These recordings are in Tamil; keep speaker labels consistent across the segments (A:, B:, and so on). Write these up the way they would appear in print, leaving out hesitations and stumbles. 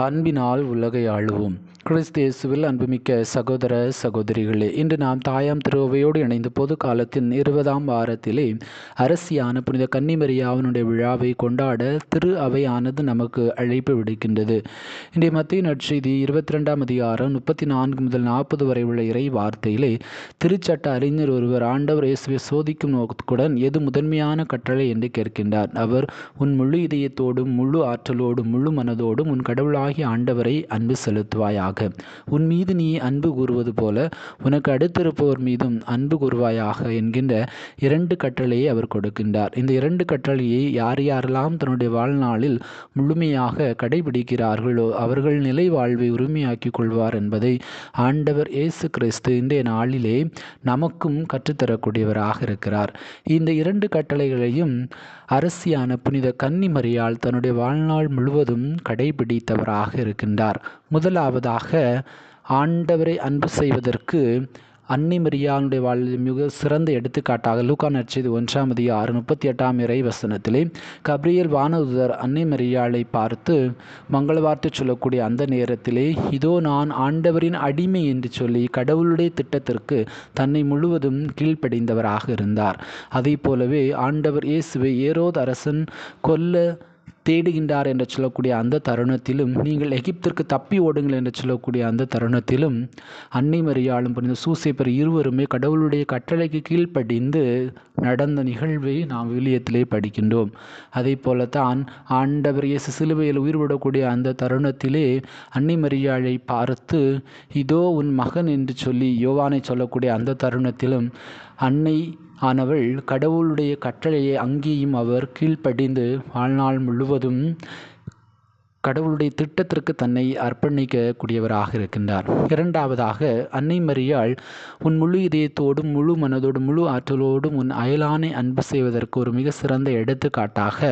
A: அன்பினால் உலகை ஆளுவோம். கிறிஸ்து இயேசுவில் அன்புமிக்க சகோதர சகோதரிகளே, இன்று நாம் தாயாம் திருவையோடு இணைந்து பொது காலத்தின் 20ஆம் வாரத்திலே அரசியான புனித கன்னிமரியாவினுடைய விழாவை கொண்டாட திரு அவையானது நமக்கு அழைப்பு விடுக்கின்றது. இன்றைய மத்திய நற்செய்தி 22ஆம் அதிகாரம் 34 முதல் 40 வரை உள்ள இறை வார்த்தையிலே திருச்சட்ட அறிஞர் ஒருவர் ஆண்டவர் இயேசுவை சோதிக்கும் நோக்கத்துடன் எது முதன்மையான கட்டளை என்று கேட்கின்றார். அவர், உன் முழு இதயத்தோடும் முழு ஆற்றலோடும் முழு மனதோடும் உன் கடவுளாகிய ஆண்டவரை அன்பு செலுத்துவாயாக. உன் மீது நீ அன்பு கூறுவது போல உனக்கு அடுத்திருப்பவர் மீதும் அன்பு கூறுவாயாக என்கின்ற 2 கட்டளையை அவர் கொடுக்கின்றார். இந்த 2 கட்டளையை யாரெல்லாம் தன்னுடைய வாழ்நாளில் முழுமையாக கடைபிடிக்கிறார்களோ அவர்கள் நிலை வாழ்வை உரிமையாக்கிக் கொள்வார் என்பதை ஆண்டவர் இயேசு கிறிஸ்து இன்றைய நாளிலே நமக்கும் கற்றுத்தரக்கூடியவராக இருக்கிறார். இந்த 2 கட்டளைகளையும் அரசியான புனித கன்னிமரியாள் தன்னுடைய வாழ்நாள் முழுவதும் கடைபிடித்தவராக இருக்கின்றார். முதலாவதாக ஆண்டவரை அன்பு செய்வதற்கு அன்னை மரியாளுடைய வாழ்வில் மிக சிறந்த எடுத்துக்காட்டாக லூக்கா நற்செய்தி 1ஆம் அதிகாரம் 38ஆம் இறை வசனத்திலே கபிரியேல் வானதூதர் அன்னை மரியாளை பார்த்து மங்கள வார்த்தை சொல்லக்கூடிய அந்த நேரத்திலே, இதோ நான் ஆண்டவரின் அடிமை என்று சொல்லி கடவுளுடைய திட்டத்திற்கு தன்னை முழுவதும் கீழ்ப்படிந்தவராக இருந்தார். அதை போலவே ஆண்டவர் இயேசுவை ஏரோது அரசன் கொல்ல தேடுகின்றார் என்று சொல்லக்கூடிய அந்த தருணத்திலும், நீங்கள் எகிப்திற்கு தப்பி ஓடுங்கள் என்று சொல்லக்கூடிய அந்த தருணத்திலும் அன்னை மரியாளும் புனித சூசேப்பர் இருவருமே கடவுளுடைய கட்டளைக்கு கீழ்ப்படிந்து நடந்த நிகழ்வை நாம் விவிலியத்திலே படிக்கின்றோம். அதை போலத்தான் ஆண்டவர் இயேசு சிலுவையில் உயிர்விடக்கூடிய அந்த தருணத்திலே அன்னை மரியாளை பார்த்து இதோ உன் மகன் என்று சொல்லி யோவானை சொல்லக்கூடிய அந்த தருணத்திலும் அன்னை ஆனவள் கடவுளுடைய கட்டளையை அங்கேயும் அவர் கீழ்ப்படிந்து வாழ்நாள் முழுவதும் கடவுளுடைய திட்டத்திற்கு தன்னை அர்ப்பணிக்கக்கூடியவராக இருக்கின்றார். இரண்டாவதாக அன்னை மரியாள் உன் முழு இதயத்தோடும் முழு மனதோடும் முழு ஆற்றலோடும் உன் அயலானை அன்பு செய்வதற்கு ஒரு மிக சிறந்த எடுத்துக்காட்டாக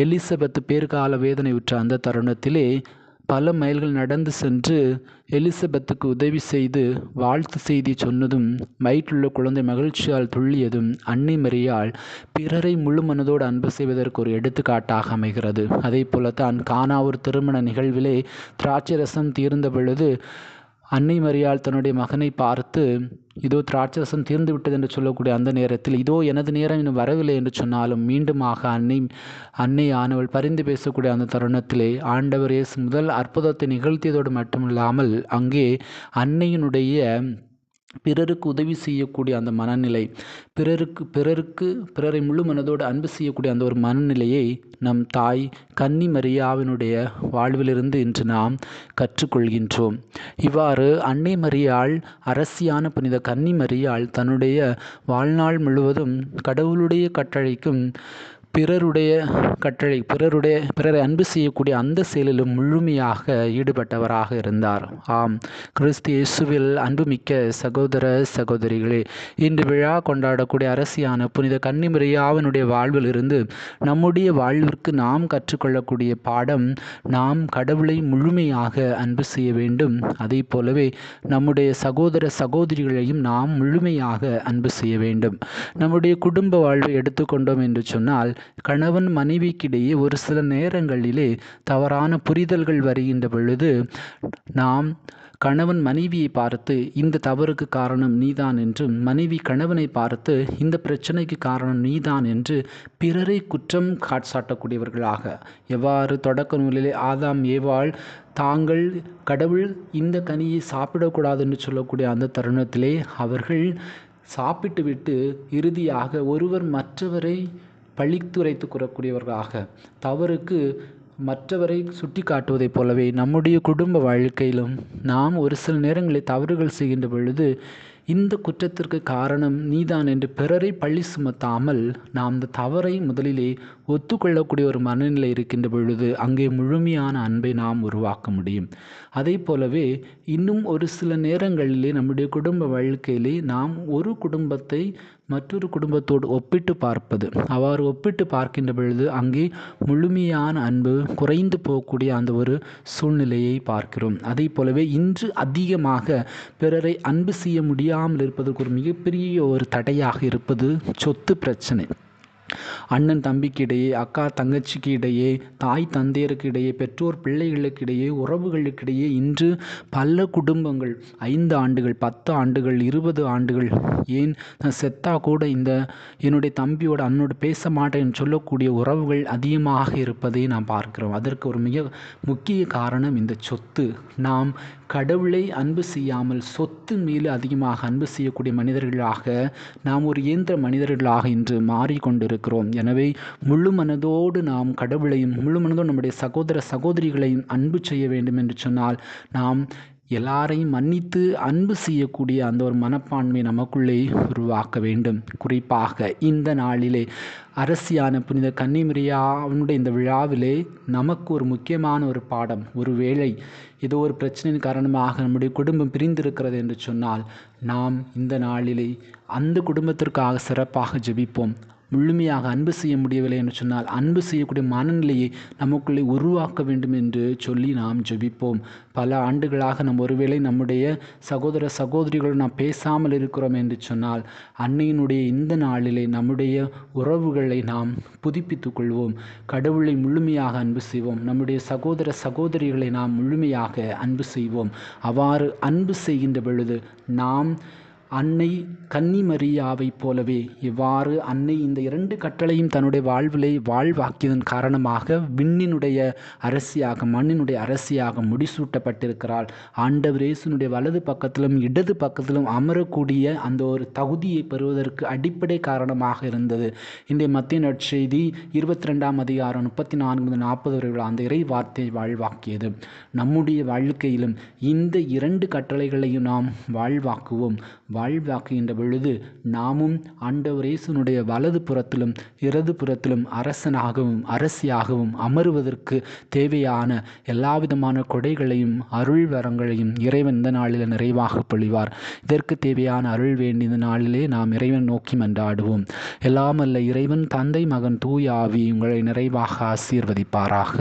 A: எலிசபெத் பேர்கால வேதனை உற்ற அந்த தருணத்திலே பல மைல்கள் நடந்து சென்று எலிசபெத்துக்கு உதவி செய்து வாழ்த்து செய்தி சொன்னதும் வயிற்றுள்ள குழந்தை மகிழ்ச்சியால் துள்ளியதும் அன்னை மரியாள் பிறரை முழு மனதோடு அன்பு செய்வதற்கு ஒரு எடுத்துக்காட்டாக அமைகிறது. அதே போலத்தான் கானா ஒரு திருமண நிகழ்விலே திராட்சை ரசம் தீர்ந்த பொழுது அன்னை மரியாள் தன்னுடைய மகனை பார்த்து இதோ திராட்சரசம் தீர்ந்து விட்டது என்று சொல்லக்கூடிய அந்த நேரத்தில் இதோ எனது நேரம் இன்னும் வரவில்லை என்று சொன்னாலும் மீண்டுமாக அன்னை ஆனவள் பரிந்து பேசக்கூடிய அந்த தருணத்திலே ஆண்டவர் இயேசு முதல் அற்புதத்தை நிகழ்த்தியதோடு மட்டுமில்லாமல் அங்கே அன்னையினுடைய பிறருக்கு உதவி செய்யக்கூடிய அந்த மனநிலை, பிறரை முழு மனதோடு அன்பு செய்யக்கூடிய அந்த ஒரு மனநிலையை நம் தாய் கன்னி மரியாவினுடைய வாழ்விலிருந்து இன்று நாம் கற்றுக்கொள்கின்றோம். இவ்வாறு அன்னை மரியாள் அரசியான புனித கன்னி மரியாள் தன்னுடைய வாழ்நாள் முழுவதும் கடவுளுடைய கட்டளைக்கும் பிறரை அன்பு செய்யக்கூடிய அந்த செயலிலும் முழுமையாக ஈடுபட்டவராக இருந்தார். ஆம், கிறிஸ்து இயேசுவில் அன்புமிக்க சகோதர சகோதரிகளே, இன்று விழா கொண்டாடக்கூடிய அரசியான புனித கன்னிமரியாவினுடைய வாழ்வில் இருந்து நம்முடைய வாழ்விற்கு நாம் கற்றுக்கொள்ளக்கூடிய பாடம், நாம் கடவுளை முழுமையாக அன்பு செய்ய வேண்டும். அதே போலவே நம்முடைய சகோதர சகோதரிகளையும் நாம் முழுமையாக அன்பு செய்ய வேண்டும். நம்முடைய குடும்ப வாழ்வை எடுத்துக்கொண்டோம் என்று சொன்னால் கணவன் மனைவிக்கிடையே ஒரு சில நேரங்களிலே தவறான புரிதல்கள் வருகின்ற பொழுது நாம் கணவன் மனைவியை பார்த்து இந்த தவறுக்கு காரணம் நீதான் என்றும், மனைவி கணவனை பார்த்து இந்த பிரச்சனைக்கு காரணம் நீதான் என்று பிறரை குற்றம் சாட்டக்கூடியவர்களாக, எவ்வாறு தொடக்க நூலிலே ஆதாம் ஏவாள் தாங்கள் கடவுள் இந்த கனியை சாப்பிடக்கூடாது என்று சொல்லக்கூடிய அந்த தருணத்திலே அவர்கள் சாப்பிட்டுவிட்டு இறுதியாக ஒருவர் மற்றவரை பழித்துரைத்து கூறக்கூடியவர்களாக, தவறுக்கு மற்றவரை சுட்டி காட்டுவதைப் போலவே நம்முடைய குடும்ப வாழ்க்கையிலும் நாம் ஒரு சில நேரங்களில் தவறுகள் செய்கின்ற பொழுது இந்த குற்றத்திற்கு காரணம் நீதான் என்று பிறரை பழி சுமத்தாமல் நாம் இந்த தவறை முதலிலே ஒத்துக்கொள்ளக்கூடிய ஒரு மனநிலை இருக்கின்ற பொழுது அங்கே முழுமையான அன்பை நாம் உருவாக்க முடியும். அதே போலவே இன்னும் ஒரு சில நேரங்களிலே நம்முடைய குடும்ப வாழ்க்கையிலே நாம் ஒரு குடும்பத்தை மற்றொரு குடும்பத்தோடு ஒப்பிட்டு பார்ப்பது, அவ்வாறு ஒப்பிட்டு பார்க்கின்ற பொழுது அங்கே முழுமையான அன்பு குறைந்து போகக்கூடிய அந்த ஒரு சூழ்நிலையை பார்க்கிறோம். அதே போலவே இன்று அதிகமாக பிறரை அன்பு செய்ய முடியாமல் இருப்பதற்கு ஒரு மிகப்பெரிய ஒரு தடையாக இருப்பது சொத்து பிரச்சனை. அண்ணன் தம்பிக்கு இடையே, அக்கா தங்கச்சிக்கு இடையே, தாய் தந்தையருக்கு இடையே, பெற்றோர் பிள்ளைகளுக்கு இடையே, உறவுகளுக்கிடையே இன்று பல குடும்பங்கள் 5 ஆண்டுகள், 10 ஆண்டுகள், 20 ஆண்டுகள், ஏன் செத்தா கூட என்னுடைய தம்பியோட அண்ணனோட பேச மாட்டேன்னு சொல்லக்கூடிய உறவுகள் அதிகமாக இருப்பதை நாம் பார்க்கிறோம். அதற்கு ஒரு மிக முக்கிய காரணம் இந்த சொத்து. நாம் கடவுளை அன்பு செய்யாமல் சொத்து மேலே அதிகமாக அன்பு செய்யக்கூடிய மனிதர்களாக நாம் ஒரு இயந்திர மனிதர்களாக இன்று மாறிக்கொண்டிருக்கிறோம். எனவே முழு மனதோடு நாம் கடவுளையும் முழு மனதோடு நம்முடைய சகோதர சகோதரிகளையும் அன்பு செய்ய வேண்டும் என்று சொன்னால் நாம் எல்லாரையும் மன்னித்து அன்பு செய்யக்கூடிய அந்த ஒரு மனப்பான்மை நமக்குள்ளே உருவாக்க வேண்டும். குறிப்பாக இந்த நாளிலே அரசியான புனித கன்னிமரியாவுடைய இந்த விழாவிலே நமக்கு ஒரு முக்கியமான ஒரு பாடம். ஒருவேளை ஏதோ ஒரு பிரச்சனையின் காரணமாக நம்முடைய குடும்பம் பிரிந்திருக்கிறது என்று சொன்னால் நாம் இந்த நாளிலே அந்த குடும்பத்திற்காக சிறப்பாக ஜெபிப்போம். முழுமையாக அன்பு செய்ய முடியவில்லை என்று சொன்னால் அன்பு செய்யக்கூடிய மனநிலையை நமக்குள்ளே உருவாக்க வேண்டும் என்று சொல்லி நாம் ஜெபிப்போம். பல ஆண்டுகளாக நாம் ஒருவேளை நம்முடைய சகோதர சகோதரிகளோடு நாம் பேசாமல் இருக்கிறோம் என்று சொன்னால் அன்னையினுடைய இந்த நாளிலே நம்முடைய உறவுகளை நாம் புதுப்பித்துக் கொள்வோம். கடவுளை முழுமையாக அன்பு செய்வோம். நம்முடைய சகோதர சகோதரிகளை நாம் முழுமையாக அன்பு செய்வோம். அவ்வாறு அன்பு செய்கின்ற பொழுது நாம் அன்னை கன்னிமரியாவைப் போலவே எவ்வாறு அன்னை இந்த 2 கட்டளையும் தன்னுடைய வாழ்விலே வாழ்வாக்கியதன் காரணமாக விண்ணினுடைய அரசியாக மண்ணினுடைய அரசியாக முடிசூட்டப்பட்டிருக்கிறாள். ஆண்டவர் இயேசுனுடைய வலது பக்கத்திலும் இடது பக்கத்திலும் அமரக்கூடிய அந்த ஒரு தகுதியை பெறுவதற்கு அடிப்படை காரணமாக இருந்தது. இன்றைய மத்திய நற்செய்தி 22ஆம் அதிகாரம் 34-40 வரை அந்த இறை வார்த்தையை வாழ்வாக்கியது. நம்முடைய வாழ்க்கையிலும் இந்த 2 கட்டளைகளையும் நாம் வாழ்வாக்குவோம். வாழ்வாக்குகின்ற பொழுது நாமும் ஆண்டவர் இயேசுனுடைய வலது புறத்திலும் இடது புறத்திலும் அரசனாகவும் அரசியாகவும் அமருவதற்கு தேவையான எல்லாவிதமான கொடைகளையும் அருள் வரங்களையும் இறைவன் இந்த நாளில் நிறைவாக பொழிவார். இதற்கு தேவையான அருள் வேண்டி இந்த நாளிலே நாம் இறைவன் நோக்கி மன்றாடுவோம். எல்லாமல்ல இறைவன் தந்தை மகன் தூய ஆவி உங்களை நிறைவாக ஆசீர்வதிப்பாராக.